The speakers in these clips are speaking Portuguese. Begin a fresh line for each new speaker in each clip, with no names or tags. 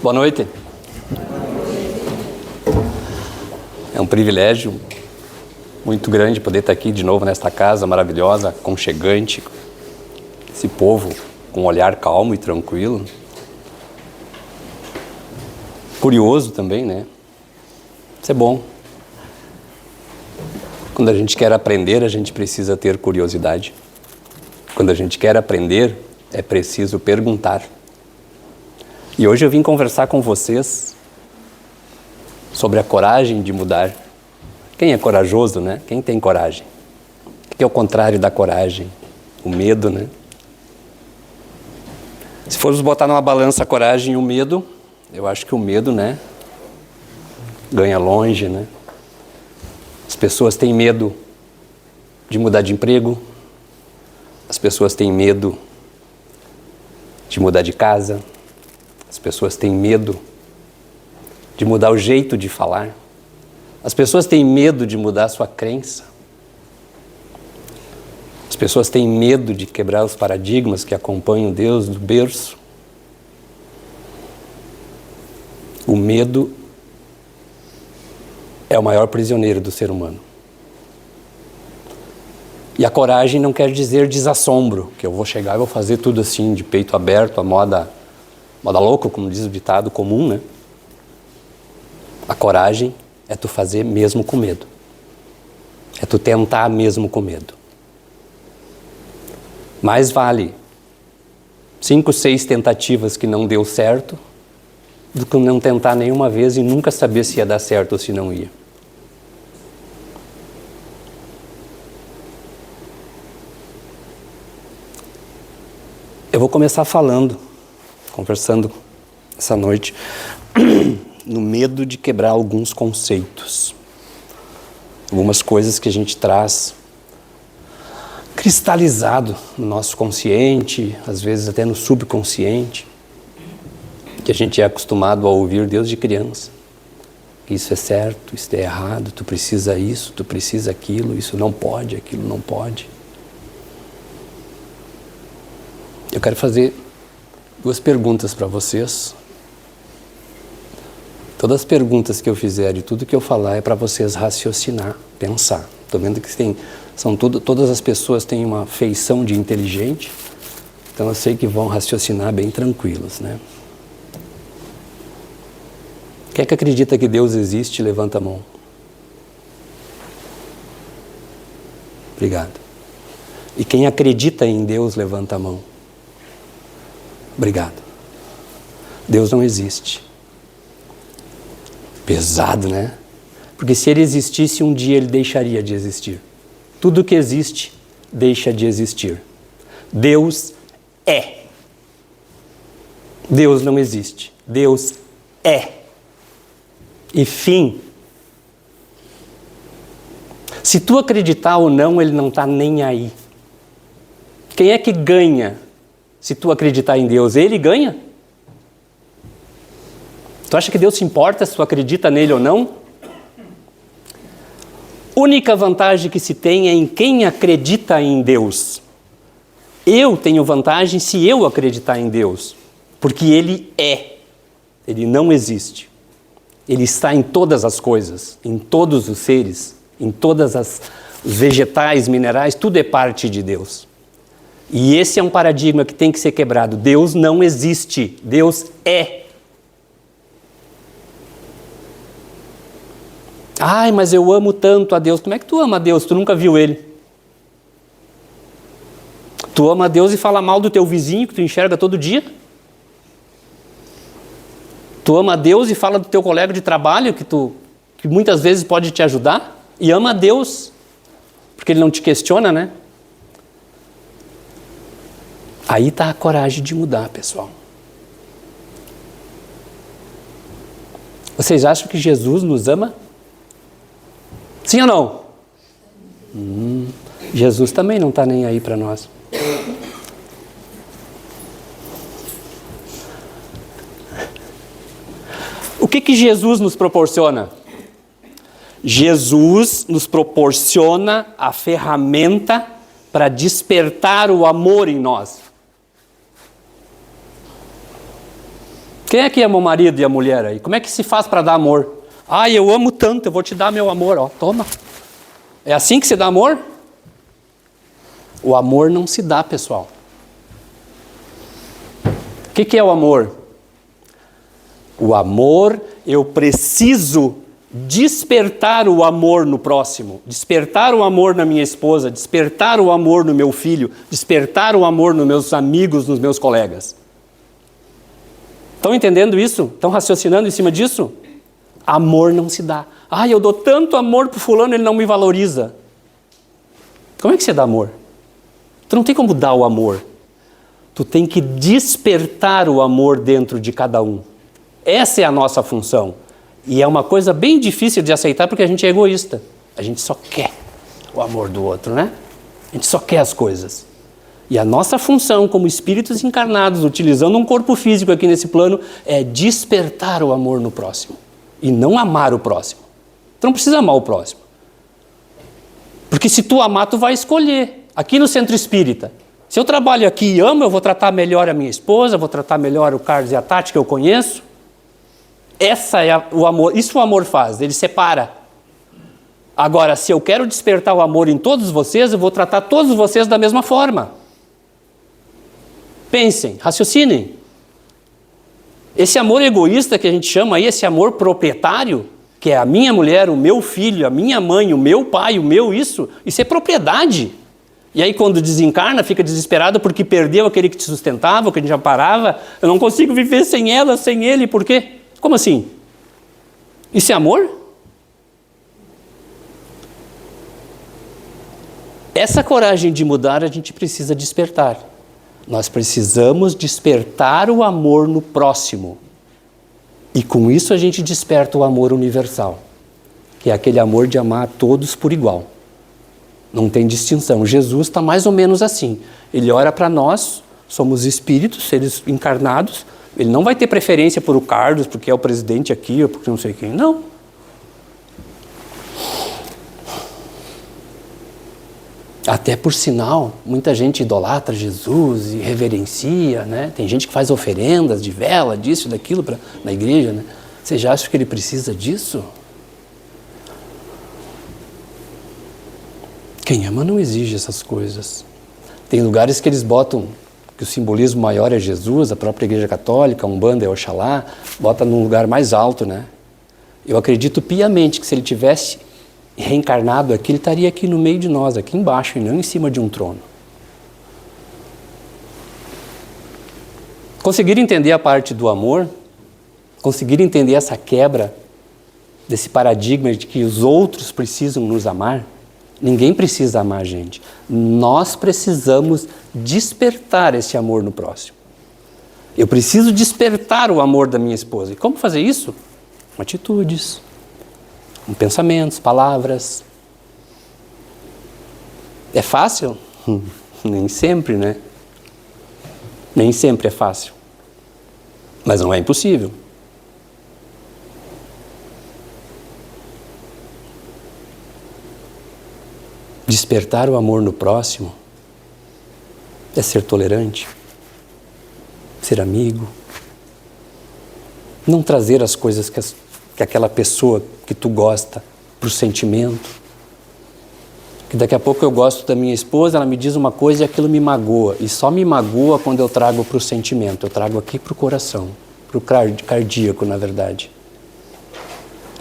Boa noite. É um privilégio muito grande poder estar aqui de novo nesta casa maravilhosa, aconchegante, esse povo com um olhar calmo e tranquilo. Curioso também, né? Isso é bom. Quando a gente quer aprender, a gente precisa ter curiosidade. Quando a gente quer aprender, é preciso perguntar. E hoje eu vim conversar com vocês sobre a coragem de mudar. Quem é corajoso, né? Quem tem coragem? O que é o contrário da coragem? O medo, né? Se formos botar numa balança a coragem e o medo, eu acho que o medo, né, ganha longe, né? As pessoas têm medo de mudar de emprego, as pessoas têm medo de mudar de casa, as pessoas têm medo de mudar o jeito de falar, as pessoas têm medo de mudar a sua crença, as pessoas têm medo de quebrar os paradigmas que acompanham Deus do berço. O medo é o maior prisioneiro do ser humano. E a coragem não quer dizer desassombro, que eu vou chegar e vou fazer tudo assim, de peito aberto, a moda louca, como diz o ditado comum, né? A coragem é tu fazer mesmo com medo. É tu tentar mesmo com medo. Mais vale 5, 6 tentativas que não deu certo do que não tentar nenhuma vez e nunca saber se ia dar certo ou se não ia. Eu vou começar conversando essa noite, no medo de quebrar alguns conceitos. Algumas coisas que a gente traz cristalizado no nosso consciente, às vezes até no subconsciente, que a gente é acostumado a ouvir Deus de criança. Isso é certo, isso é errado, tu precisa isso, tu precisa aquilo, isso não pode, aquilo não pode. Eu quero fazer 2 perguntas para vocês. Todas as perguntas que eu fizer e tudo que eu falar é para vocês raciocinar, pensar. Estou vendo que todas as pessoas têm uma feição de inteligente, então eu sei que vão raciocinar bem tranquilos, né? Quem é que acredita que Deus existe? Levanta a mão. Obrigado. E quem acredita em Deus, levanta a mão. Obrigado. Deus não existe. Pesado, né? Porque se ele existisse, um dia ele deixaria de existir. Tudo que existe, deixa de existir. Deus é. Deus não existe. Deus é. E fim. Se tu acreditar ou não, ele não está nem aí. Quem é que ganha se tu acreditar em Deus? Ele ganha? Tu acha que Deus se importa se tu acredita nele ou não? Única vantagem que se tem é em quem acredita em Deus. Eu tenho vantagem se eu acreditar em Deus, porque ele é. Ele não existe. Ele está em todas as coisas, em todos os seres, em todas as vegetais, minerais, tudo é parte de Deus. E esse é um paradigma que tem que ser quebrado. Deus não existe, Deus é. Ai, mas eu amo tanto a Deus. Como é que tu ama a Deus? Tu nunca viu ele. Tu ama a Deus e fala mal do teu vizinho que tu enxerga todo dia? Tu ama a Deus e fala do teu colega de trabalho que muitas vezes pode te ajudar? E ama a Deus, porque ele não te questiona, né? Aí está a coragem de mudar, pessoal. Vocês acham que Jesus nos ama? Sim ou não? Jesus também não está nem aí para nós. O que Jesus nos proporciona? Jesus nos proporciona a ferramenta para despertar o amor em nós. Quem é que ama o marido e a mulher aí? Como é que se faz para dar amor? Ah, eu amo tanto, eu vou te dar meu amor, ó, toma. É assim que se dá amor? O amor não se dá, pessoal. O que é o amor? O amor, eu preciso despertar o amor no próximo, despertar o amor na minha esposa, despertar o amor no meu filho, despertar o amor nos meus amigos, nos meus colegas. Estão entendendo isso? Estão raciocinando em cima disso? Amor não se dá. Ah, eu dou tanto amor pro fulano, ele não me valoriza. Como é que você dá amor? Tu não tem como dar o amor. Tu tem que despertar o amor dentro de cada um. Essa é a nossa função. E é uma coisa bem difícil de aceitar porque a gente é egoísta. A gente só quer o amor do outro, né? A gente só quer as coisas. E a nossa função como espíritos encarnados, utilizando um corpo físico aqui nesse plano, é despertar o amor no próximo. E não amar o próximo. Tu não precisa amar o próximo. Porque se tu amar, tu vai escolher. Aqui no Centro Espírita, se eu trabalho aqui e amo, eu vou tratar melhor a minha esposa, vou tratar melhor o Carlos e a Tati, que eu conheço. Essa é o amor. Isso o amor faz, ele separa. Agora, se eu quero despertar o amor em todos vocês, eu vou tratar todos vocês da mesma forma. Pensem, raciocinem. Esse amor egoísta que a gente chama aí, esse amor proprietário, que é a minha mulher, o meu filho, a minha mãe, o meu pai, o meu isso é propriedade. E aí quando desencarna, fica desesperado porque perdeu aquele que te sustentava, que a gente já parava. Eu não consigo viver sem ela, sem ele, por quê? Como assim? Isso é amor? Essa coragem de mudar a gente precisa despertar. Nós precisamos despertar o amor no próximo. E com isso a gente desperta o amor universal, que é aquele amor de amar a todos por igual. Não tem distinção. Jesus está mais ou menos assim. Ele olha para nós, somos espíritos, seres encarnados. Ele não vai ter preferência por o Carlos, porque é o presidente aqui, ou porque não sei quem. Não. Até por sinal, muita gente idolatra Jesus e reverencia, né? Tem gente que faz oferendas de vela, disso, daquilo na igreja, né? Você já acha que ele precisa disso? Quem ama não exige essas coisas. Tem lugares que eles botam que o simbolismo maior é Jesus, a própria Igreja Católica, a Umbanda é Oxalá, bota num lugar mais alto, né? Eu acredito piamente que se ele tivesse reencarnado aqui, ele estaria aqui no meio de nós, aqui embaixo, e não em cima de um trono. Conseguir entender a parte do amor, conseguir entender essa quebra desse paradigma de que os outros precisam nos amar. Ninguém precisa amar a gente. Nós precisamos despertar esse amor no próximo. Eu preciso despertar o amor da minha esposa. E como fazer isso? Com atitudes, com pensamentos, palavras. É fácil? Nem sempre, né? Nem sempre é fácil. Mas não é impossível. Despertar o amor no próximo é ser tolerante, ser amigo, não trazer as coisas que aquela pessoa que tu gosta para o sentimento. Que daqui a pouco eu gosto da minha esposa, ela me diz uma coisa e aquilo me magoa. E só me magoa quando eu trago para o sentimento, eu trago aqui para o coração, para o cardíaco, na verdade.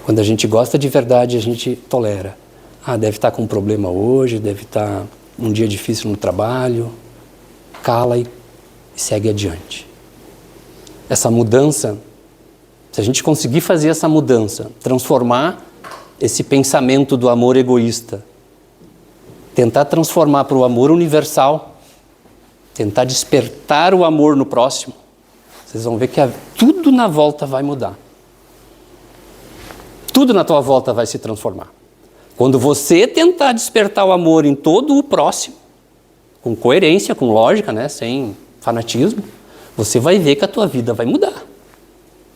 Quando a gente gosta de verdade, a gente tolera. Ah, deve estar com um problema hoje, deve estar um dia difícil no trabalho. Cala e segue adiante. Essa mudança, se a gente conseguir fazer essa mudança, transformar esse pensamento do amor egoísta, tentar transformar para o amor universal, tentar despertar o amor no próximo, vocês vão ver que tudo na volta vai mudar. Tudo na tua volta vai se transformar. Quando você tentar despertar o amor em todo o próximo, com coerência, com lógica, né, sem fanatismo, você vai ver que a tua vida vai mudar.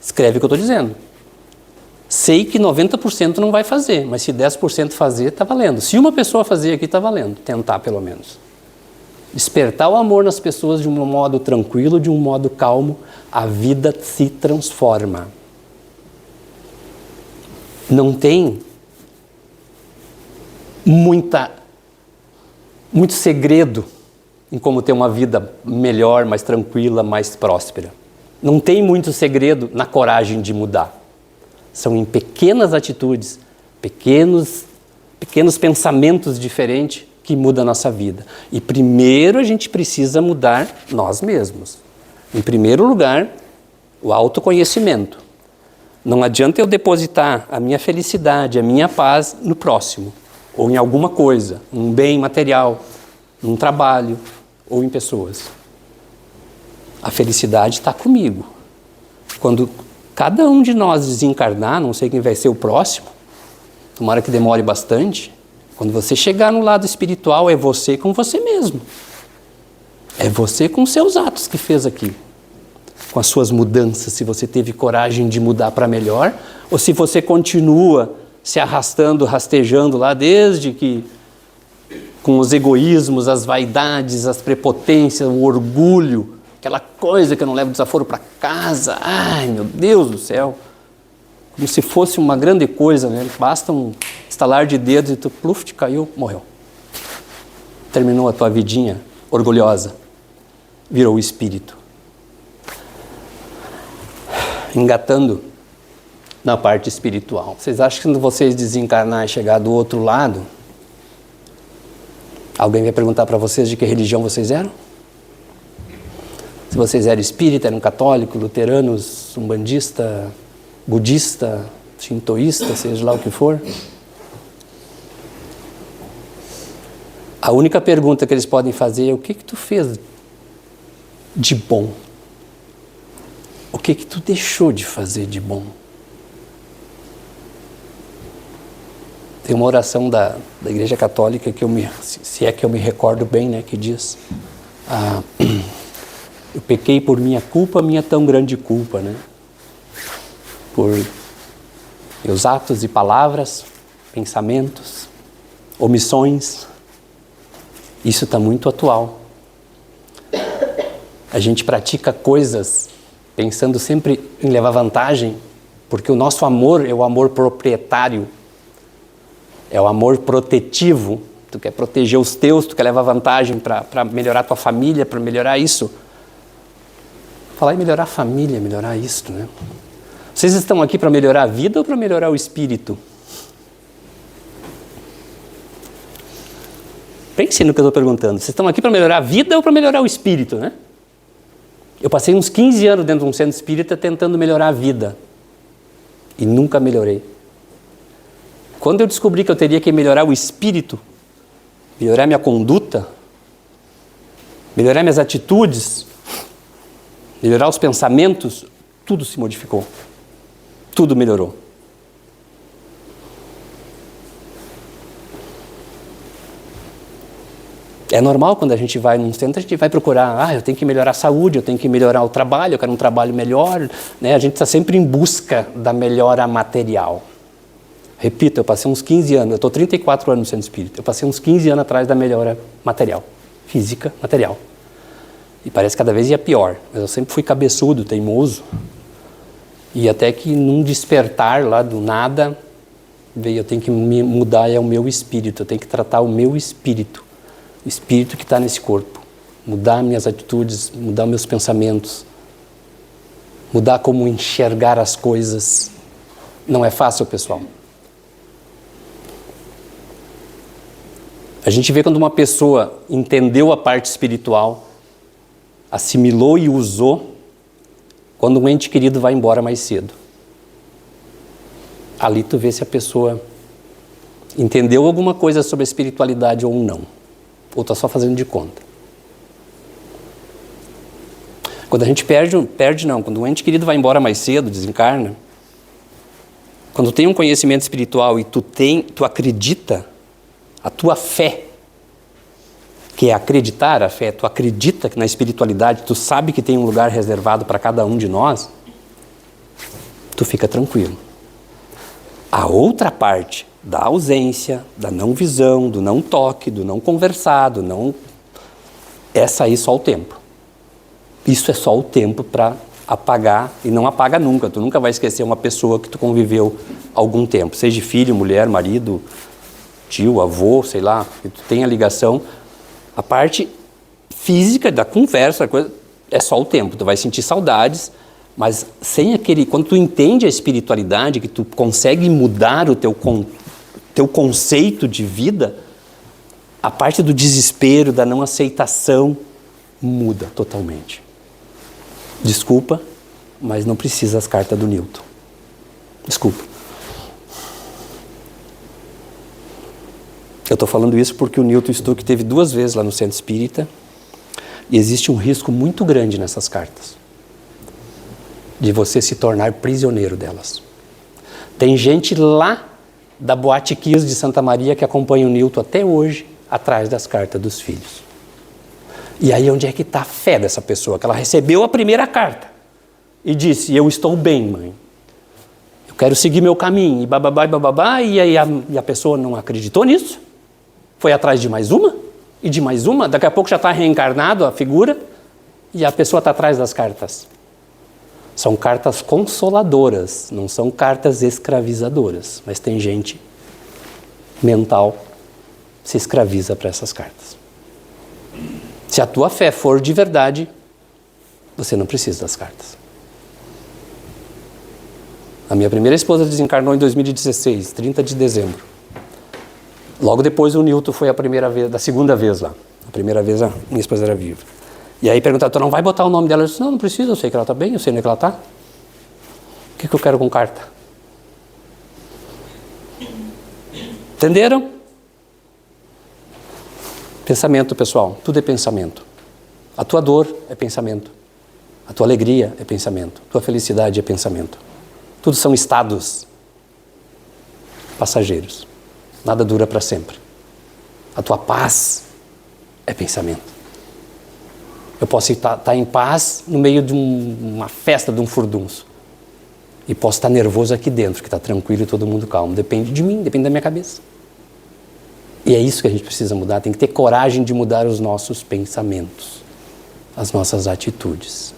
Escreve o que eu estou dizendo. Sei que 90% não vai fazer, mas se 10% fazer, está valendo. Se uma pessoa fazer aqui, está valendo. Tentar, pelo menos. despertar o amor nas pessoas de um modo tranquilo, de um modo calmo, a vida se transforma. Não tem muito segredo em como ter uma vida melhor, mais tranquila, mais próspera. Não tem muito segredo na coragem de mudar. São em pequenas atitudes, pequenos pensamentos diferentes que mudam a nossa vida. E primeiro a gente precisa mudar nós mesmos. Em primeiro lugar, o autoconhecimento. Não adianta eu depositar a minha felicidade, a minha paz no próximo, ou em alguma coisa, um bem material, num trabalho ou em pessoas. A felicidade está comigo. Quando cada um de nós desencarnar, não sei quem vai ser o próximo, tomara que demore bastante, quando você chegar no lado espiritual, é você com você mesmo. É você com os seus atos que fez aqui. Com as suas mudanças, se você teve coragem de mudar para melhor, ou se você continua se arrastando, rastejando lá desde que, com os egoísmos, as vaidades, as prepotências, o orgulho, aquela coisa que eu não levo desaforo para casa, ai meu Deus do céu, como se fosse uma grande coisa, né? Basta um estalar de dedos e tu, pluf, caiu, morreu. Terminou a tua vidinha orgulhosa, virou o espírito. Engatando na parte espiritual. Vocês acham que quando vocês desencarnar e chegar do outro lado, alguém vai perguntar para vocês de que religião vocês eram? Se vocês eram espírita, eram católico, luteranos, umbandista, budista, shintoísta, seja lá o que for. A única pergunta que eles podem fazer é: o que tu fez de bom? O que tu deixou de fazer de bom? Tem uma oração da Igreja Católica que se é que eu me recordo bem, né, que diz: eu pequei por minha culpa, minha tão grande culpa, né? Por meus atos e palavras, pensamentos, omissões. Isso está muito atual. A gente pratica coisas pensando sempre em levar vantagem, porque o nosso amor é o amor proprietário, é o amor protetivo. Tu quer proteger os teus, tu quer levar vantagem para melhorar a tua família, para melhorar isso. Falar em melhorar a família, melhorar isso, né? Vocês estão aqui para melhorar a vida ou para melhorar o espírito? Pense no que eu estou perguntando. Vocês estão aqui para melhorar a vida ou para melhorar o espírito, né? Eu passei uns 15 anos dentro de um centro espírita tentando melhorar a vida. E nunca melhorei. Quando eu descobri que eu teria que melhorar o espírito, melhorar minha conduta, melhorar minhas atitudes, melhorar os pensamentos, tudo se modificou. Tudo melhorou. É normal quando a gente vai num centro, a gente vai procurar, eu tenho que melhorar a saúde, eu tenho que melhorar o trabalho, eu quero um trabalho melhor, né? A gente está sempre em busca da melhora material. Repito, eu passei uns 15 anos, eu estou 34 anos no centro espírita, eu passei uns 15 anos atrás da melhora material, física, material. E parece que cada vez ia pior, mas eu sempre fui cabeçudo, teimoso, e até que num despertar lá do nada, veio, eu tenho que me mudar, é o meu espírito, eu tenho que tratar o meu espírito. O espírito que está nesse corpo, mudar minhas atitudes, mudar meus pensamentos, mudar como enxergar as coisas. Não é fácil, pessoal. A gente vê quando uma pessoa entendeu a parte espiritual, assimilou e usou, quando um ente querido vai embora mais cedo. Ali tu vê se a pessoa entendeu alguma coisa sobre a espiritualidade ou não. Ou está só fazendo de conta. Quando a gente quando um ente querido vai embora mais cedo, desencarna, quando tem um conhecimento espiritual e tu acredita, a tua fé, que é acreditar a fé, tu acredita na espiritualidade, tu sabe que tem um lugar reservado para cada um de nós, tu fica tranquilo. A outra parte da ausência, da não visão, do não toque, do não conversar, do não Essa aí só o tempo. Isso é só o tempo para apagar, e não apaga nunca. Tu nunca vai esquecer uma pessoa que tu conviveu algum tempo, seja filho, mulher, marido, tio, avô, sei lá, que tu tenha ligação. A parte física da conversa, coisa, é só o tempo. Tu vai sentir saudades, mas sem aquele... Quando tu entende a espiritualidade, que tu consegue mudar o teu conceito de vida, a parte do desespero, da não aceitação, muda totalmente. Desculpa, mas não precisa as cartas do Newton. Desculpa. Eu estou falando isso porque o Newton Stuck teve 2 vezes lá no Centro Espírita e existe um risco muito grande nessas cartas de você se tornar prisioneiro delas. Tem gente lá da Boate Kiss de Santa Maria que acompanha o Newton até hoje atrás das cartas dos filhos. E aí onde é que está a fé dessa pessoa? Que ela recebeu a primeira carta e disse, eu estou bem, mãe. Eu quero seguir meu caminho. E bababá, e bababá, e aí a pessoa não acreditou nisso. Foi atrás de mais uma e de mais uma. Daqui a pouco já está reencarnado a figura e a pessoa está atrás das cartas. São cartas consoladoras, não são cartas escravizadoras. Mas tem gente mental que se escraviza para essas cartas. Se a tua fé for de verdade, você não precisa das cartas. A minha primeira esposa desencarnou em 2016, 30 de dezembro. Logo depois o Newton foi da segunda vez lá. A primeira vez a minha esposa era viva. E aí perguntaram, tu não vai botar o nome dela? Eu disse, não precisa, eu sei que ela está bem, eu sei onde é que ela está. O que eu quero com carta? Entenderam? Pensamento, pessoal, tudo é pensamento. A tua dor é pensamento. A tua alegria é pensamento. A tua felicidade é pensamento. Tudo são estados passageiros. Nada dura para sempre. A tua paz é pensamento. Eu posso estar em paz no meio de uma festa, de um furdunço. E posso estar nervoso aqui dentro, que está tranquilo e todo mundo calmo. Depende de mim, depende da minha cabeça. E é isso que a gente precisa mudar. Tem que ter coragem de mudar os nossos pensamentos, as nossas atitudes.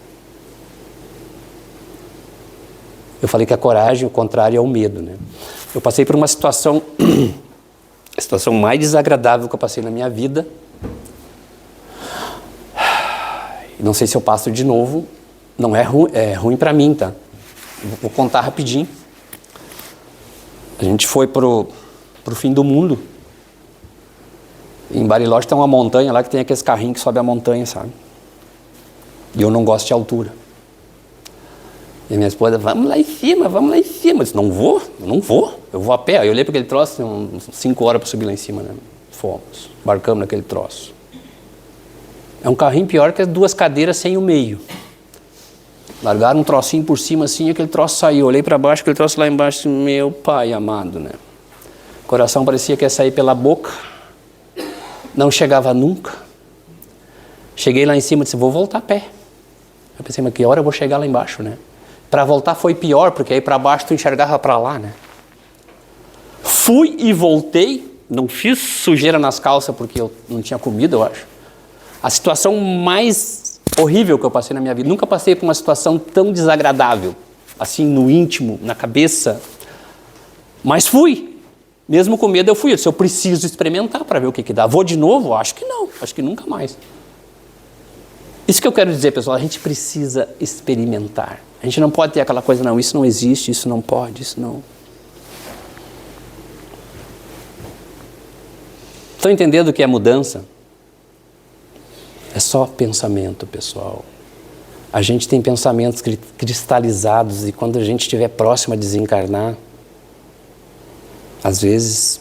Eu falei que a coragem, o contrário, é o medo, né? Eu passei por uma situação, a situação mais desagradável que eu passei na minha vida. Não sei se eu passo de novo. Não é ruim para mim, tá? Vou contar rapidinho. A gente foi pro fim do mundo. Em Bariloche tem uma montanha lá que tem aqueles carrinhos que sobe a montanha, sabe? E eu não gosto de altura. E a minha esposa, vamos lá em cima. Eu disse, não vou, eu vou a pé. Aí eu olhei para aquele troço, tem uns 5 horas para subir lá em cima, né? Fomos, embarcamos naquele troço. É um carrinho pior que as 2 cadeiras sem o meio. Largaram um trocinho por cima assim, e aquele troço saiu. Olhei para baixo, aquele troço lá embaixo, meu pai amado, né? O coração parecia que ia sair pela boca. Não chegava nunca. Cheguei lá em cima e disse, vou voltar a pé. Eu pensei, mas que hora eu vou chegar lá embaixo, né? Para voltar foi pior, porque aí para baixo tu enxergava para lá, né? Fui e voltei, não fiz sujeira nas calças porque eu não tinha comida, eu acho. A situação mais horrível que eu passei na minha vida. Nunca passei por uma situação tão desagradável, assim no íntimo, na cabeça. Mas fui. Mesmo com medo eu fui. Eu disse, eu preciso experimentar para ver o que dá. Vou de novo? Acho que não. Acho que nunca mais. Isso que eu quero dizer, pessoal. A gente precisa experimentar. A gente não pode ter aquela coisa, não, isso não existe, isso não pode, isso não... Estão entendendo o que é mudança? É só pensamento, pessoal. A gente tem pensamentos cristalizados e quando a gente estiver próximo a desencarnar, às vezes,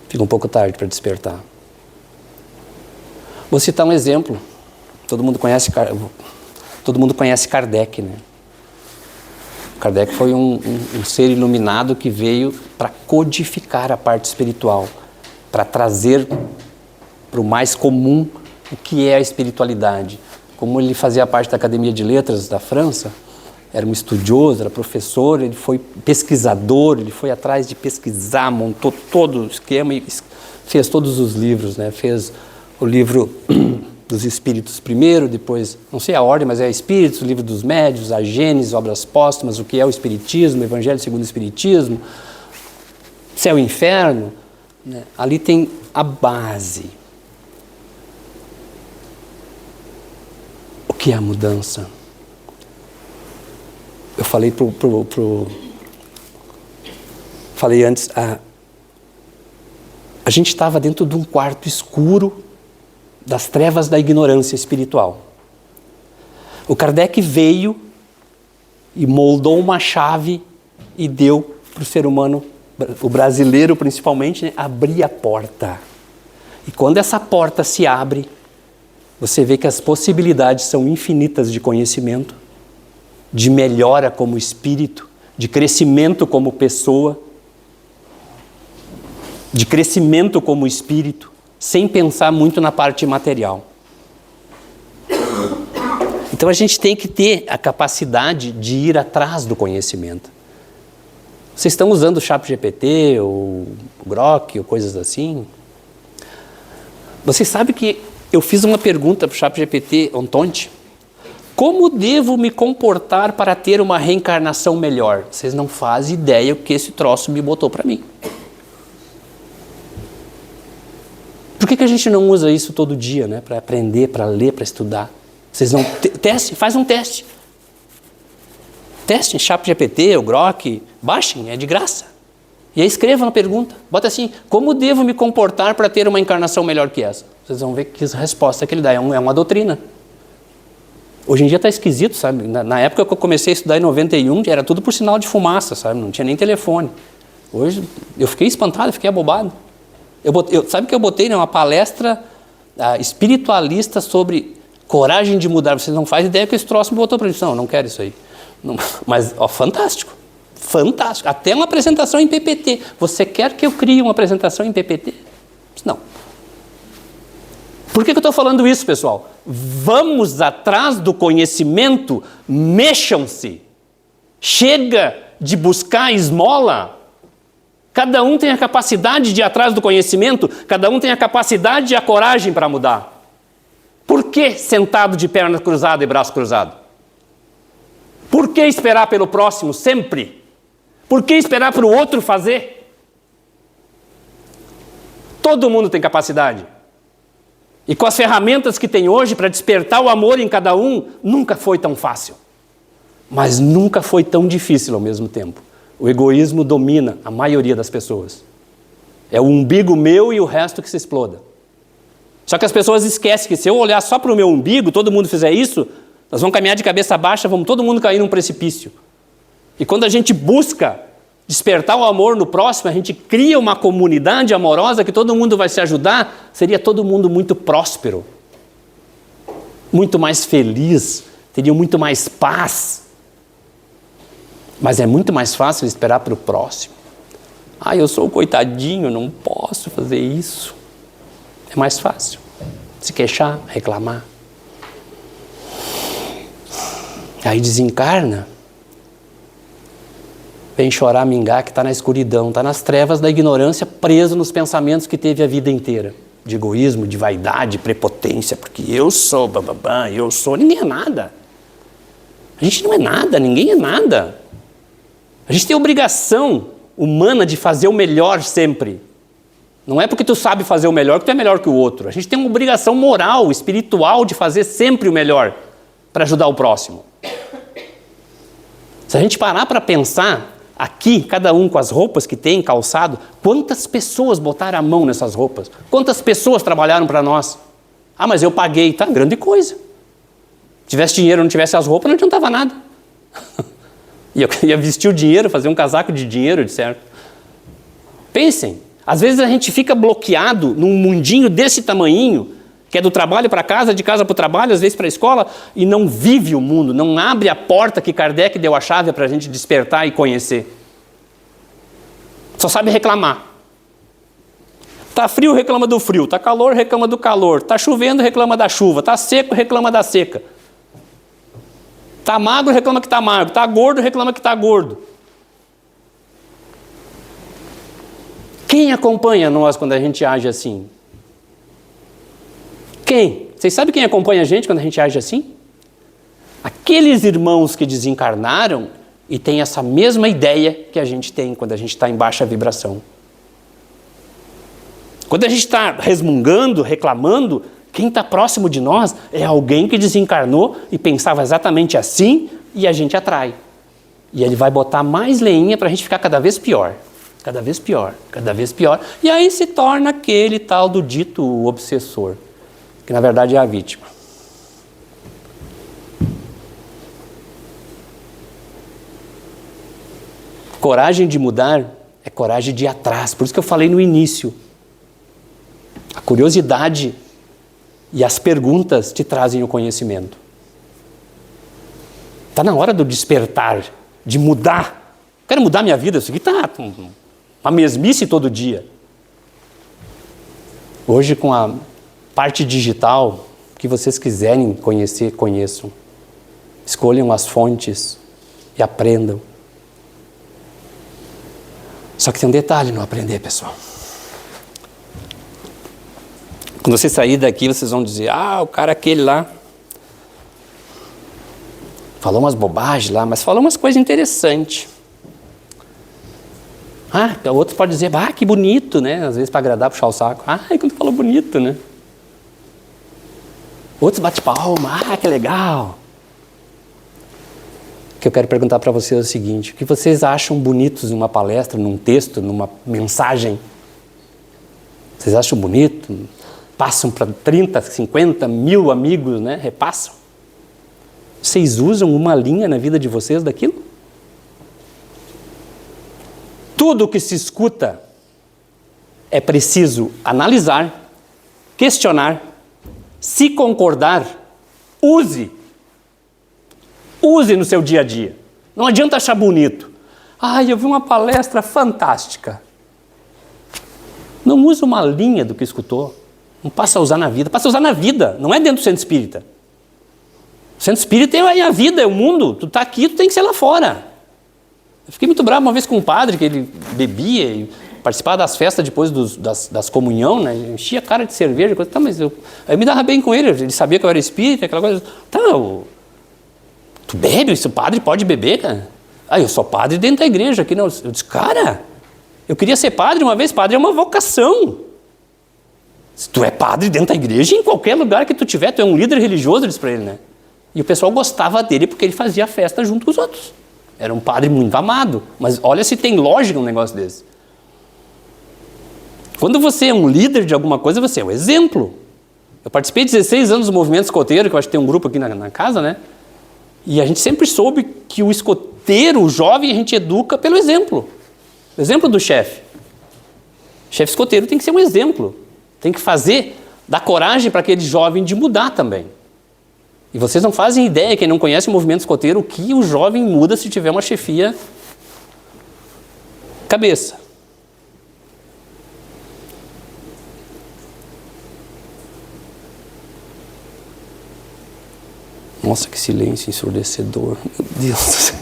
fica um pouco tarde para despertar. Vou citar um exemplo. Todo mundo conhece Kardec, né? Kardec foi um ser iluminado que veio para codificar a parte espiritual, para trazer para o mais comum o que é a espiritualidade. Como ele fazia parte da Academia de Letras da França, era um estudioso, era professor, ele foi pesquisador, ele foi atrás de pesquisar, montou todo o esquema e fez todos os livros, né? Fez o livro dos Espíritos primeiro, depois, não sei a ordem, mas é Espíritos, Livro dos Médiuns, a Gênesis, Obras Póstumas, o que é o Espiritismo, Evangelho segundo o Espiritismo, Céu e Inferno, né? Ali tem a base. O que é a mudança? Eu falei falei antes, a gente estava dentro de um quarto escuro das trevas da ignorância espiritual. O Kardec veio e moldou uma chave e deu para o ser humano, o brasileiro principalmente, né, abrir a porta. E quando essa porta se abre, você vê que as possibilidades são infinitas de conhecimento, de melhora como espírito, de crescimento como pessoa, de crescimento como espírito, sem pensar muito na parte material. Então a gente tem que ter a capacidade de ir atrás do conhecimento. Vocês estão usando o ChatGPT, ou o Grok, ou coisas assim? Vocês sabem que eu fiz uma pergunta para o ChatGPT ontem. Como devo me comportar para ter uma reencarnação melhor? Vocês não fazem ideia o que esse troço me botou para mim. Por que a gente não usa isso todo dia, né? Para aprender, para ler, para estudar? Vocês não... Teste, faz um teste. Teste, ChatGPT, o Grok, baixem, é de graça. E aí escreva uma pergunta. Bota assim, como devo me comportar para ter uma encarnação melhor que essa? Vocês vão ver que a resposta que ele dá é uma doutrina. Hoje em dia está esquisito, sabe? Na época que eu comecei a estudar em 91, era tudo por sinal de fumaça, sabe? Não tinha nem telefone. Hoje eu fiquei espantado, fiquei abobado. Sabe que eu botei numa palestra espiritualista sobre coragem de mudar. Vocês não fazem ideia que esse troço me botou para isso. Não, não quero isso aí. Não, mas, ó, fantástico. Fantástico. Até uma apresentação em PPT. Você quer que eu crie uma apresentação em PPT? Não. Por que eu estou falando isso, pessoal? Vamos atrás do conhecimento, mexam-se. Chega de buscar esmola. Cada um tem a capacidade de ir atrás do conhecimento, cada um tem a capacidade e a coragem para mudar. Por que sentado de perna cruzada e braço cruzado? Por que esperar pelo próximo sempre? Por que esperar para o outro fazer? Todo mundo tem capacidade. E com as ferramentas que tem hoje para despertar o amor em cada um, nunca foi tão fácil. Mas nunca foi tão difícil ao mesmo tempo. O egoísmo domina a maioria das pessoas. É o umbigo meu e o resto que se exploda. Só que as pessoas esquecem que se eu olhar só para o meu umbigo, todo mundo fizer isso, nós vamos caminhar de cabeça baixa, vamos todo mundo cair num precipício. E quando a gente busca despertar o amor no próximo, a gente cria uma comunidade amorosa que todo mundo vai se ajudar, seria todo mundo muito próspero, muito mais feliz, teria muito mais paz. Mas é muito mais fácil esperar para o próximo. Eu sou coitadinho, não posso fazer isso. É mais fácil se queixar, reclamar. Aí desencarna, vem chorar, mingar, que está na escuridão, está nas trevas da ignorância, preso nos pensamentos que teve a vida inteira. De egoísmo, de vaidade, prepotência, porque eu sou, eu sou, ninguém é nada. A gente não é nada, ninguém é nada. A gente tem a obrigação humana de fazer o melhor sempre. Não é porque tu sabe fazer o melhor que tu é melhor que o outro. A gente tem uma obrigação moral, espiritual de fazer sempre o melhor para ajudar o próximo. Se a gente parar para pensar, aqui, cada um com as roupas que tem, calçado, quantas pessoas botaram a mão nessas roupas? Quantas pessoas trabalharam para nós? Mas eu paguei, tá? Grande coisa. Tivesse dinheiro ou não tivesse as roupas, não adiantava nada. E eu ia vestir o dinheiro, fazer um casaco de dinheiro, de certo. Pensem, às vezes a gente fica bloqueado num mundinho desse tamanhinho, que é do trabalho para casa, de casa para o trabalho, às vezes para a escola, e não vive o mundo, não abre a porta que Kardec deu a chave para a gente despertar e conhecer. Só sabe reclamar. Tá frio, reclama do frio. Tá calor, reclama do calor. Tá chovendo, reclama da chuva. Tá seco, reclama da seca. Tá magro, reclama que tá magro. Tá gordo, reclama que tá gordo. Quem acompanha nós quando a gente age assim? Quem? Vocês sabem quem acompanha a gente quando a gente age assim? Aqueles irmãos que desencarnaram e têm essa mesma ideia que a gente tem quando a gente está em baixa vibração. Quando a gente está resmungando, reclamando, quem está próximo de nós é alguém que desencarnou e pensava exatamente assim e a gente atrai. E ele vai botar mais leinha para a gente ficar cada vez pior. Cada vez pior, cada vez pior. E aí se torna aquele tal do dito obsessor, que na verdade é a vítima. Coragem de mudar é coragem de ir atrás. Por isso que eu falei no início. A curiosidade e as perguntas te trazem o conhecimento. Está na hora do despertar, de mudar. Quero mudar minha vida, isso aqui está uma mesmice todo dia. Hoje, com a parte digital, o que vocês quiserem conhecer, conheçam. Escolham as fontes e aprendam. Só que tem um detalhe no aprender, pessoal. Quando você sair daqui, vocês vão dizer, o cara aquele lá falou umas bobagens lá, mas falou umas coisas interessantes. O outro pode dizer, que bonito, né? Às vezes para agradar, puxar o saco. Quando falou bonito, né? Outros bate palma, que legal. O que eu quero perguntar para vocês é o seguinte, o que vocês acham bonitos numa palestra, num texto, numa mensagem? Vocês acham bonito? Passam para 30, 50 mil amigos, né? Repassam. Vocês usam uma linha na vida de vocês daquilo? Tudo que se escuta é preciso analisar, questionar, se concordar, use. Use no seu dia a dia. Não adianta achar bonito. Eu vi uma palestra fantástica. Não use uma linha do que escutou. Não passa a usar na vida. Passa a usar na vida. Não é dentro do centro espírita. O centro espírita é a vida, é o mundo. Tu está aqui, tu tem que ser lá fora. Eu fiquei muito bravo uma vez com um padre que ele bebia e participava das festas depois das comunhão, né? Enchia a cara de cerveja. Coisa. Mas eu me dava bem com ele. Ele sabia que eu era espírita, aquela coisa. Tu bebe? Esse padre pode beber, cara? Eu sou padre dentro da igreja aqui. Não. Eu disse, cara, eu queria ser padre uma vez. Padre é uma vocação. Se tu é padre dentro da igreja, em qualquer lugar que tu tiver, tu é um líder religioso, eu disse para ele, né? E o pessoal gostava dele porque ele fazia festa junto com os outros. Era um padre muito amado. Mas olha se tem lógica um negócio desse. Quando você é um líder de alguma coisa, você é o exemplo. Eu participei 16 anos do movimento escoteiro, que eu acho que tem um grupo aqui na casa, né? E a gente sempre soube que o escoteiro, o jovem, a gente educa pelo exemplo. O exemplo do chefe. O chefe escoteiro tem que ser um exemplo. Tem que dar coragem para aquele jovem de mudar também. E vocês não fazem ideia, quem não conhece o movimento escoteiro, o que o jovem muda se tiver uma chefia cabeça. Nossa, que silêncio ensurdecedor. Meu Deus do céu.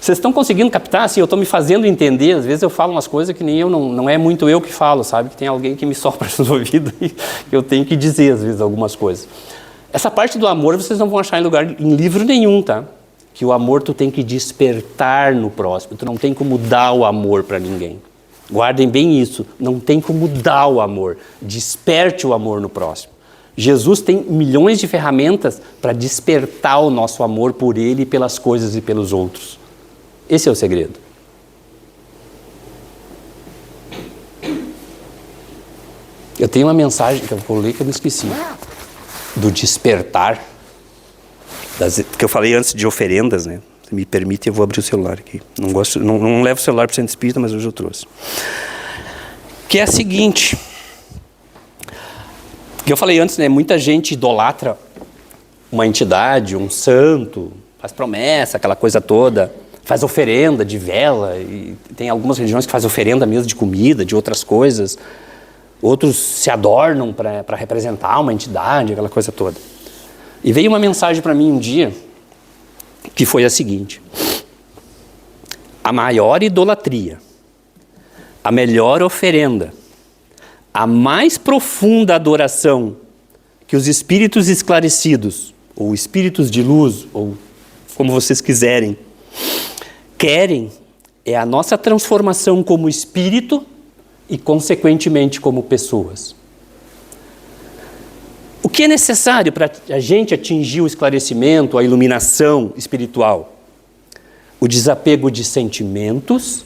Vocês estão conseguindo captar? Assim, eu estou me fazendo entender. Às vezes eu falo umas coisas que nem eu, não é muito eu que falo, sabe? Que tem alguém que me sopra nos ouvidos e eu tenho que dizer, às vezes, algumas coisas. Essa parte do amor vocês não vão achar em livro nenhum, tá? Que o amor tu tem que despertar no próximo. Tu não tem como dar o amor para ninguém. Guardem bem isso. Não tem como dar o amor. Desperte o amor no próximo. Jesus tem milhões de ferramentas para despertar o nosso amor por Ele, pelas coisas e pelos outros. Esse é o segredo. Eu tenho uma mensagem que eu vou ler que eu me esqueci. Do despertar. Que eu falei antes de oferendas, né? Se me permite, eu vou abrir o celular aqui. Não levo o celular para o centro espírita, mas hoje eu trouxe. Que é a seguinte. Que eu falei antes, né? Muita gente idolatra uma entidade, um santo, faz promessa, aquela coisa toda. Faz oferenda de vela, e tem algumas religiões que fazem oferenda mesmo de comida, de outras coisas. Outros se adornam para representar uma entidade, aquela coisa toda. E veio uma mensagem para mim um dia, que foi a seguinte. A maior idolatria, a melhor oferenda, a mais profunda adoração que os espíritos esclarecidos, ou espíritos de luz, ou como vocês quiserem, querem é a nossa transformação como espírito e, consequentemente, como pessoas. O que é necessário para a gente atingir o esclarecimento, a iluminação espiritual? O desapego de sentimentos,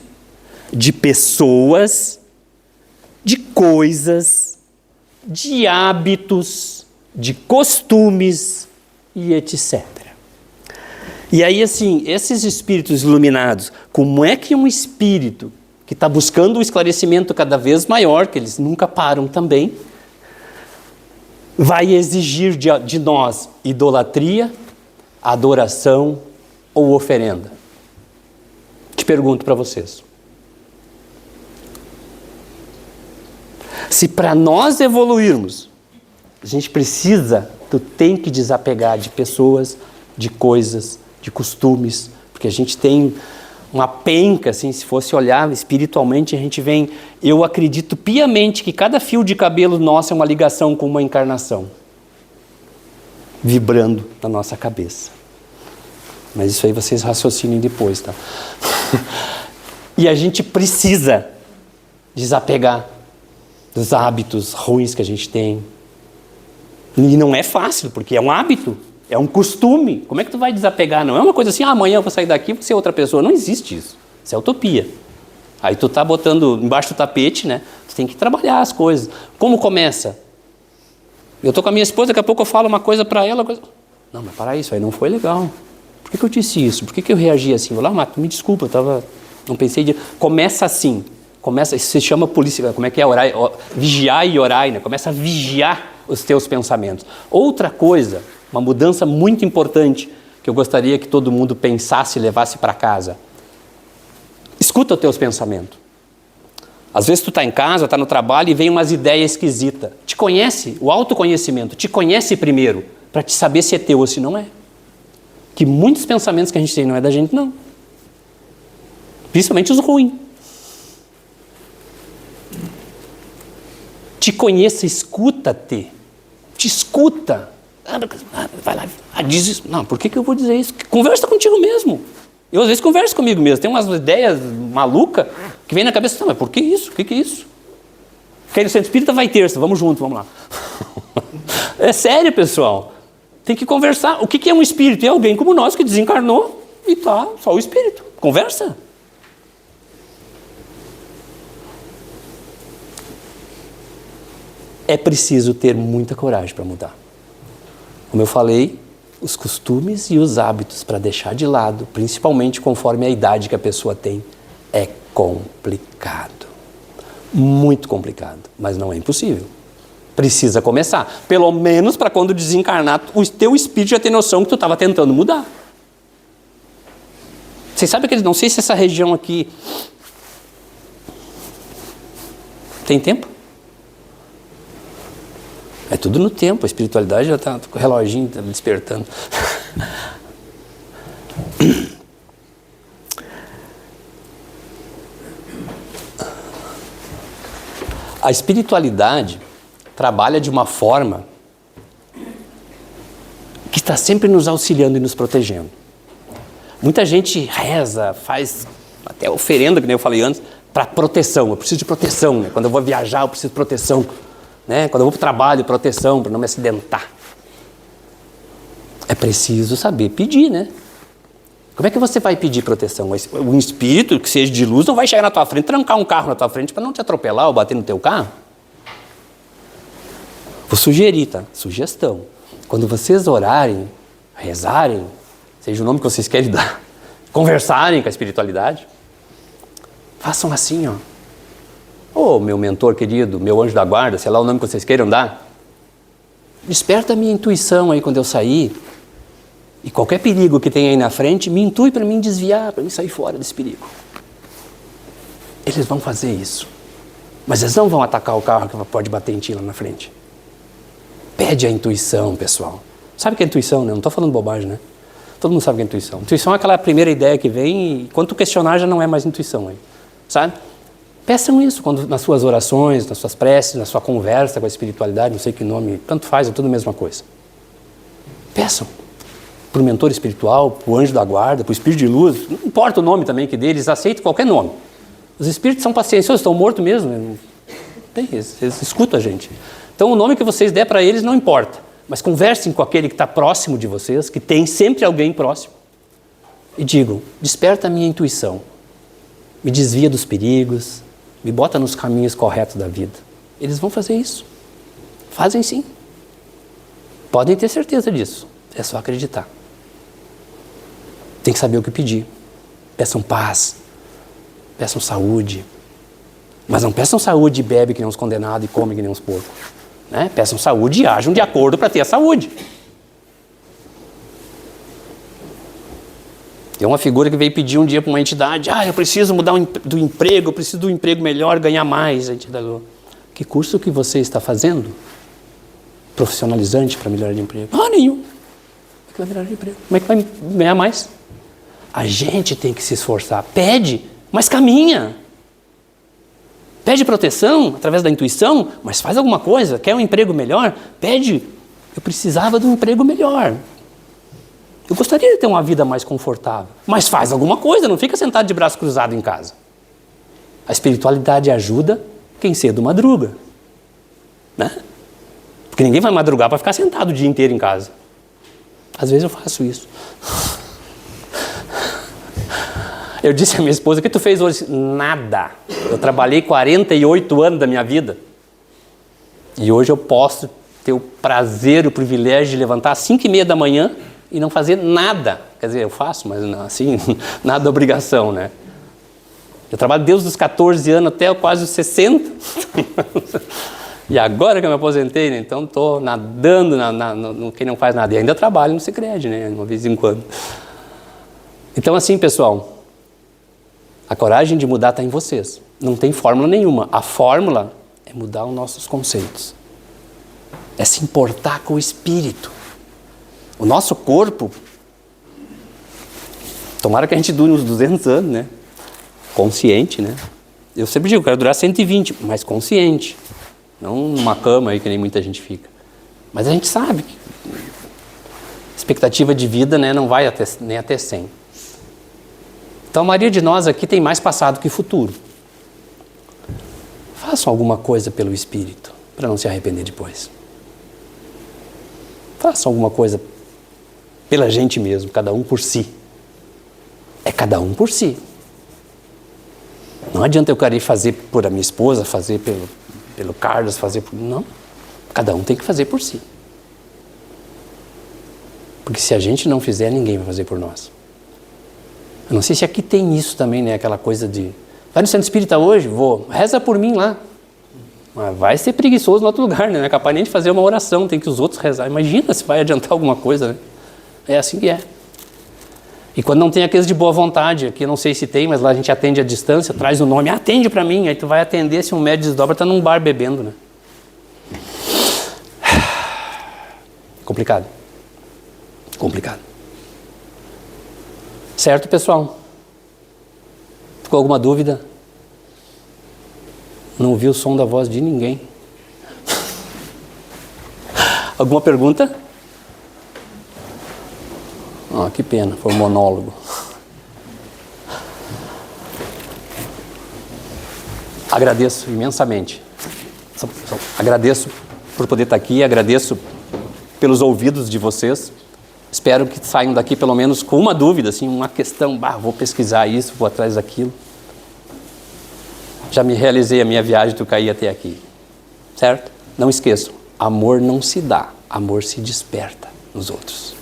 de pessoas, de coisas, de hábitos, de costumes e etc. E aí, assim, esses espíritos iluminados, como é que um espírito que está buscando um esclarecimento cada vez maior, que eles nunca param também, vai exigir de nós idolatria, adoração ou oferenda? Te pergunto para vocês. Se para nós evoluirmos, a gente precisa, tu tem que desapegar de pessoas, de coisas, de costumes, porque a gente tem uma penca, assim, se fosse olhar espiritualmente, a gente vem, eu acredito piamente que cada fio de cabelo nosso é uma ligação com uma encarnação, vibrando na nossa cabeça. Mas isso aí vocês raciocinem depois, tá? E a gente precisa desapegar dos hábitos ruins que a gente tem. E não é fácil, porque é um hábito, é um costume. Como é que tu vai desapegar? Não é uma coisa assim, amanhã eu vou sair daqui e vou ser outra pessoa. Não existe isso. Isso é utopia. Aí tu tá botando embaixo do tapete, né? Tu tem que trabalhar as coisas. Como começa? Eu tô com a minha esposa, daqui a pouco eu falo uma coisa para ela. Não, mas para isso aí não foi legal. Por que eu disse isso? Por que eu reagi assim? Vou lá, Marco, me desculpa, não pensei de... Começa assim. Começa, isso se chama polícia, como é que é? Orar, vigiar e orar, né? Começa a vigiar os teus pensamentos. Outra coisa, uma mudança muito importante que eu gostaria que todo mundo pensasse e levasse para casa. Escuta os teus pensamentos. Às vezes tu está em casa, está no trabalho e vem umas ideias esquisitas. Te conhece, o autoconhecimento, te conhece primeiro, para te saber se é teu ou se não é. Que muitos pensamentos que a gente tem não é da gente, não. Principalmente os ruins. Te conheça, escuta-te. Te escuta. Vai lá, diz isso. Não, por que eu vou dizer isso? Conversa contigo mesmo. Eu às vezes converso comigo mesmo. Tem umas ideias malucas que vem na cabeça. Não, mas por que isso? O que é isso? Quer ir no centro espírita? Vai terça. Vamos junto, vamos lá. É sério, pessoal. Tem que conversar. O que é um espírito? É alguém como nós que desencarnou e tá só o espírito. Conversa. É preciso ter muita coragem para mudar. Como eu falei, os costumes e os hábitos para deixar de lado, principalmente conforme a idade que a pessoa tem, é complicado. Muito complicado, mas não é impossível. Precisa começar. Pelo menos para quando desencarnar, o teu espírito já tem noção que tu estava tentando mudar. Vocês sabem que não sei se essa região aqui tem tempo? É tudo no tempo, a espiritualidade já está com o reloginho tá despertando. A espiritualidade trabalha de uma forma que está sempre nos auxiliando e nos protegendo. Muita gente reza, faz até oferenda, que nem eu falei antes, para proteção. Eu preciso de proteção, né? Quando eu vou viajar, eu preciso de proteção. Né? Quando eu vou para o trabalho, proteção, para não me acidentar. É preciso saber pedir, né? Como é que você vai pedir proteção? Um espírito que seja de luz não vai chegar na tua frente, trancar um carro na tua frente para não te atropelar ou bater no teu carro? Vou sugerir, tá? Sugestão. Quando vocês orarem, rezarem, seja o nome que vocês querem dar, conversarem com a espiritualidade, façam assim, ó. Ô, meu mentor querido, meu anjo da guarda, sei lá o nome que vocês queiram dar, desperta a minha intuição aí quando eu sair, e qualquer perigo que tem aí na frente, me intui para mim desviar, para mim sair fora desse perigo. Eles vão fazer isso, mas eles não vão atacar o carro que pode bater em ti lá na frente. Pede a intuição, pessoal. Sabe o que é intuição, né? Não estou falando bobagem, né? Todo mundo sabe o que é intuição. Intuição é aquela primeira ideia que vem e quando tu questionar já não é mais intuição, hein? Sabe? Peçam isso nas suas orações, nas suas preces, na sua conversa com a espiritualidade, não sei que nome, tanto faz, é tudo a mesma coisa. Peçam para o mentor espiritual, para o anjo da guarda, para o espírito de luz, não importa o nome também que deles, aceitem qualquer nome. Os espíritos são pacienciosos, estão mortos mesmo, eles escutam a gente. Então o nome que vocês der para eles não importa, mas conversem com aquele que está próximo de vocês, que tem sempre alguém próximo, e digam, desperta a minha intuição, me desvia dos perigos, me bota nos caminhos corretos da vida. Eles vão fazer isso. Fazem sim. Podem ter certeza disso. É só acreditar. Tem que saber o que pedir. Peçam paz. Peçam saúde. Mas não peçam saúde e bebe que nem uns condenados e come que nem uns porcos. Né? Peçam saúde e ajam de acordo para ter a saúde. Tem uma figura que veio pedir um dia para uma entidade, eu preciso mudar do emprego, eu preciso de um emprego melhor, ganhar mais. A entidade falou, que curso que você está fazendo? Profissionalizante para melhorar de emprego? Nenhum. Como é que vai melhorar de emprego? Como é que vai ganhar mais? A gente tem que se esforçar. Pede, mas caminha. Pede proteção através da intuição, mas faz alguma coisa. Quer um emprego melhor? Pede, eu precisava de um emprego melhor. Eu gostaria de ter uma vida mais confortável, mas faz alguma coisa, não fica sentado de braço cruzado em casa. A espiritualidade ajuda quem cedo madruga, né? Porque ninguém vai madrugar para ficar sentado o dia inteiro em casa. Às vezes eu faço isso. Eu disse à minha esposa, o que tu fez hoje? Nada. Eu trabalhei 48 anos da minha vida e hoje eu posso ter o prazer, o privilégio de levantar às 5h30 da manhã e não fazer nada. Quer dizer, eu faço, mas assim, nada de obrigação, né? Eu trabalho desde os 14 anos até quase os 60. E agora que eu me aposentei, né? Então estou nadando no quem não faz nada. E ainda trabalho no Sicredi, né? Uma vez em quando. Então assim, pessoal, a coragem de mudar está em vocês. Não tem fórmula nenhuma. A fórmula é mudar os nossos conceitos. É se importar com o espírito. O nosso corpo, tomara que a gente dure uns 200 anos, né? Consciente, né? Eu sempre digo, eu quero durar 120, mas consciente. Não numa cama aí que nem muita gente fica. Mas a gente sabe que a expectativa de vida, né, não vai nem até 100. Então a maioria de nós aqui tem mais passado que futuro. Façam alguma coisa pelo espírito, para não se arrepender depois. Façam alguma coisa pela gente mesmo, cada um por si. É cada um por si. Não adianta eu querer fazer por a minha esposa, fazer pelo Carlos, fazer por... Não. Cada um tem que fazer por si. Porque se a gente não fizer, ninguém vai fazer por nós. Eu não sei se aqui tem isso também, né? Aquela coisa de... Vai no centro espírita hoje? Vou. Reza por mim lá. Mas vai ser preguiçoso no outro lugar, né? Não é capaz nem de fazer uma oração, tem que os outros rezar. Imagina se vai adiantar alguma coisa, né? É assim que é. E quando não tem aqueles de boa vontade, aqui eu não sei se tem, mas lá a gente atende à distância, traz o nome, atende pra mim, aí tu vai atender, se um médico desdobra, tá num bar bebendo, né? Complicado. Complicado. Certo, pessoal? Ficou alguma dúvida? Não ouvi o som da voz de ninguém. Alguma pergunta? Que pena, foi um monólogo. Agradeço imensamente. Agradeço por poder estar aqui, agradeço pelos ouvidos de vocês. Espero que saiam daqui pelo menos com uma dúvida, assim, uma questão, vou pesquisar isso, vou atrás daquilo. Já me realizei a minha viagem do Caí até aqui. Certo? Não esqueçam, amor não se dá, amor se desperta nos outros.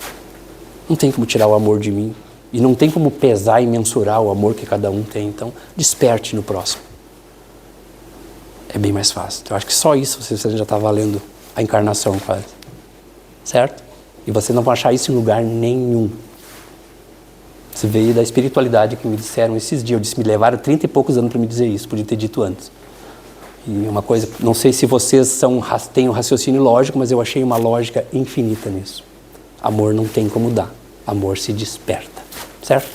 Não tem como tirar o amor de mim. E não tem como pesar e mensurar o amor que cada um tem. Então, desperte no próximo. É bem mais fácil. Eu acho que só isso você já está valendo a encarnação quase. Certo? E você não vai achar isso em lugar nenhum. Você veio da espiritualidade que me disseram esses dias. Eu disse, me levaram 30 e poucos anos para me dizer isso. Podia ter dito antes. E uma coisa, não sei se vocês têm um raciocínio lógico, mas eu achei uma lógica infinita nisso. Amor não tem como dar. Amor se desperta. Certo?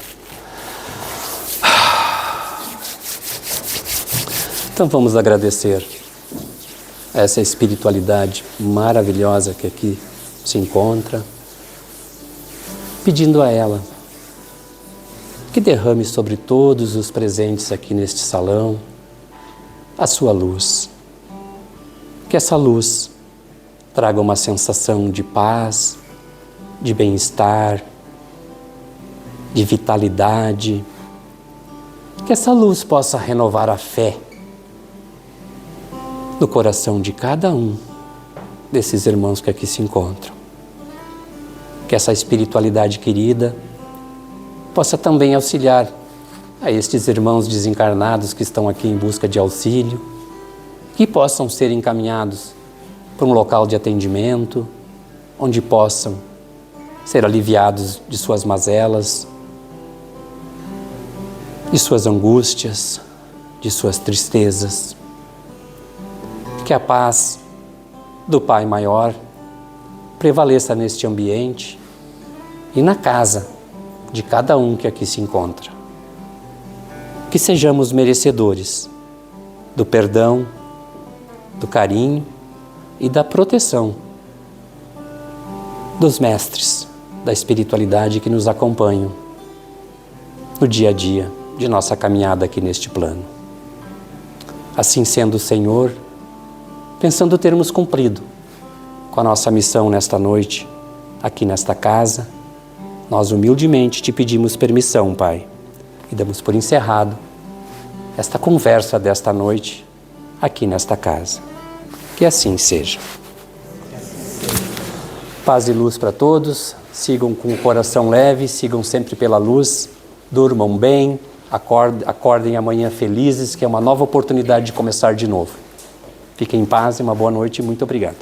Então vamos agradecer essa espiritualidade maravilhosa que aqui se encontra, pedindo a ela que derrame sobre todos os presentes aqui neste salão a sua luz. Que essa luz traga uma sensação de paz, de bem-estar, de vitalidade. Que essa luz possa renovar a fé no coração de cada um desses irmãos que aqui se encontram. Que essa espiritualidade querida possa também auxiliar a estes irmãos desencarnados que estão aqui em busca de auxílio, que possam ser encaminhados para um local de atendimento, onde possam ser aliviados de suas mazelas, de suas angústias, de suas tristezas. Que a paz do Pai Maior prevaleça neste ambiente e na casa de cada um que aqui se encontra. Que sejamos merecedores do perdão, do carinho e da proteção dos mestres da espiritualidade que nos acompanham no dia a dia de nossa caminhada aqui neste plano. Assim sendo, Senhor, pensando termos cumprido com a nossa missão nesta noite, aqui nesta casa, nós humildemente te pedimos permissão, Pai, e damos por encerrado esta conversa desta noite aqui nesta casa. Que assim seja. Paz e luz para todos, sigam com o coração leve, sigam sempre pela luz, durmam bem, acordem amanhã felizes, que é uma nova oportunidade de começar de novo. Fiquem em paz e uma boa noite e muito obrigado.